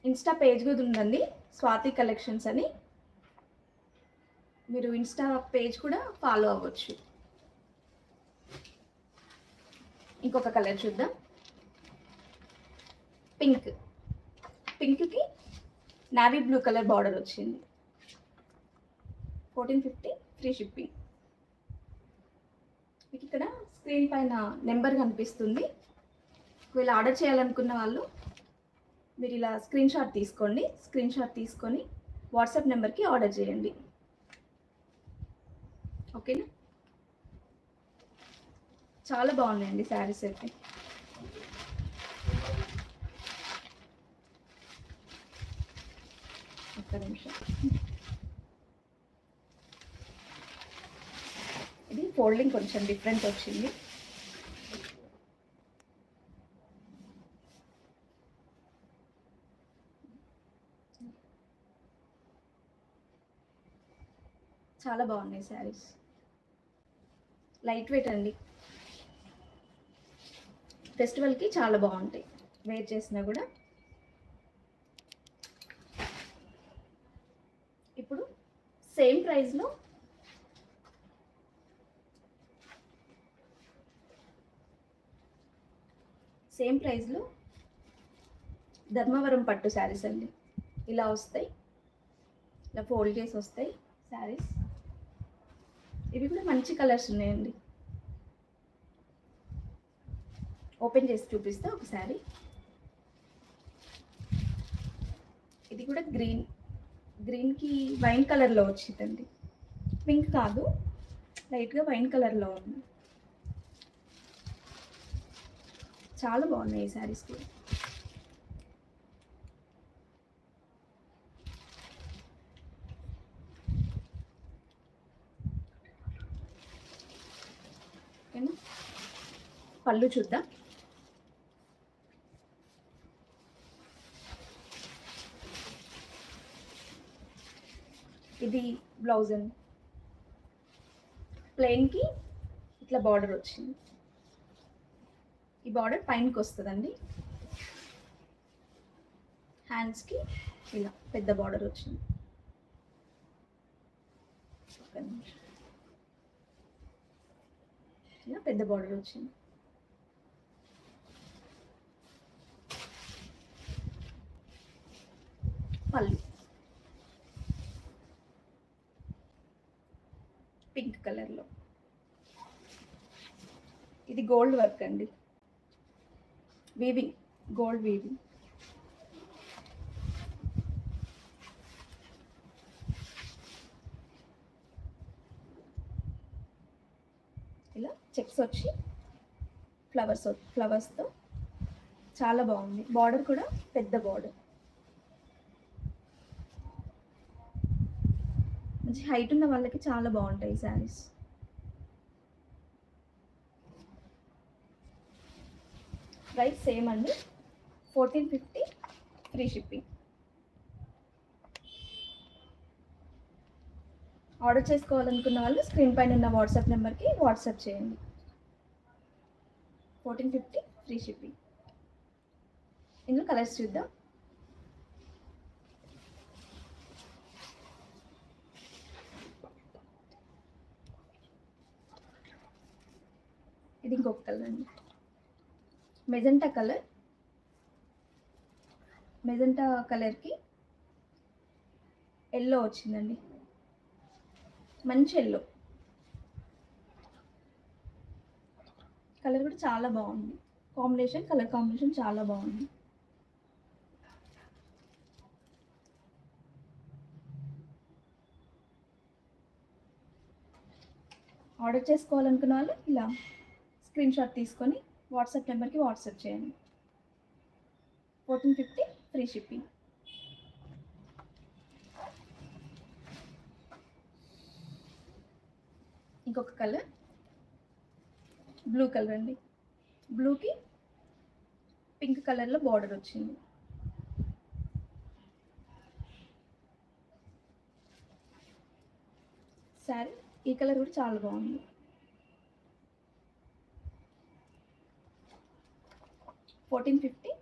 Insta page కూడా ఉందండి, Swathi collections అని. మీరు ఇన్స్టా పేజ్ కూడా ఫాలో అవ్వచ్చు. ఇంకొక కలర్ చూద్దాం. పింక్, పింక్కి నావీ బ్లూ కలర్ బార్డర్ వచ్చింది. 1450 ఫ్రీ షిప్పింగ్. మీకు ఇక్కడ స్క్రీన్ పైన నెంబర్ కనిపిస్తుంది. ఒకవేళ ఆర్డర్ చేయాలనుకున్న వాళ్ళు మీరు ఇలా స్క్రీన్ షాట్ తీసుకోండి. స్క్రీన్ షాట్ తీసుకొని వాట్సాప్ నెంబర్కి ఆర్డర్ చేయండి. ఓకేనా? చాలా బాగున్నాయండి శారీస్ అయితే. ఒక్క నిమిషం. ఇది ఫోల్డింగ్ కొంచెం డిఫరెంట్ వచ్చింది. చాలా బాగున్నాయి శారీస్. లైట్ వెయిట్ అండి. ఫెస్టివల్కి చాలా బాగుంటాయి వేర్ చేసినా కూడా. ఇప్పుడు సేమ్ ప్రైస్లో ధర్మవరం పట్టు శారీస్ అండి. ఇలా వస్తాయి, ఇలా ఫోల్డ్ చేసి వస్తాయి శారీస్. ఇవి కూడా మంచి కలర్స్ ఉన్నాయండి. ఓపెన్ చేసి చూపిస్తా ఒకసారి. ఇది కూడా గ్రీన్కి వైన్ కలర్లో వచ్చిందండి. పింక్ కాదు, లైట్గా వైన్ కలర్లో ఉంది. చాలా బాగున్నాయి ఈ శారీస్ కూడా. ఓకేనా? పళ్ళు చూద్దాం. ఇది బ్లౌజ్ అండి. ప్లెయిన్కి ఇట్లా బార్డర్ వచ్చింది. ఈ బార్డర్ పైనకి వస్తుందండి. హ్యాండ్స్కి ఇలా పెద్ద బార్డర్ వచ్చింది. ఇలా పెద్ద బార్డర్ వచ్చింది. పళ్ళు పింక్ కలర్లో. ఇది గోల్డ్ వర్క్ అండి, వీవింగ్, గోల్డ్ వీవింగ్. ఇలా చెక్స్ వచ్చి ఫ్లవర్స్తో చాలా బాగుంది. బార్డర్ కూడా పెద్ద బార్డర్. మంచి హైట్ ఉన్న వాళ్ళకి చాలా బాగుంటాయి ఈ శారీస్. ప్రైస్ సేమ్ అండి, 1450 ఫ్రీ షిప్పింగ్. ఆర్డర్ చేసుకోవాలనుకున్న వాళ్ళు స్క్రీన్ పైన ఉన్న వాట్సాప్ నెంబర్కి వాట్సాప్ చేయండి. 1450 ఫ్రీ షిప్పింగ్. ఇందులో కలర్స్ చూద్దాం. ఇది ఇంకొక కలర్ అండి, మెజెంటా కలర్. మెజెంటా కలర్కి ఎల్లో వచ్చిందండి, మంచి ఎల్లో కలర్ కూడా చాలా బాగుంది. కలర్ కాంబినేషన్ చాలా బాగుంది. ఆర్డర్ చేసుకోవాలనుకున్న వాళ్ళు ఇలా స్క్రీన్ షాట్ తీసుకొని వాట్సాప్ నెంబర్కి వాట్సాప్ చేయండి. 1450 ఫ్రీ షిప్పింగ్. ఇంకొక కలర్ బ్లూ కలర్ అండి. బ్లూకి పింక్ కలర్లో బార్డర్ వచ్చింది. శారీ ఈ కలర్ కూడా చాలా బాగుంది. $1450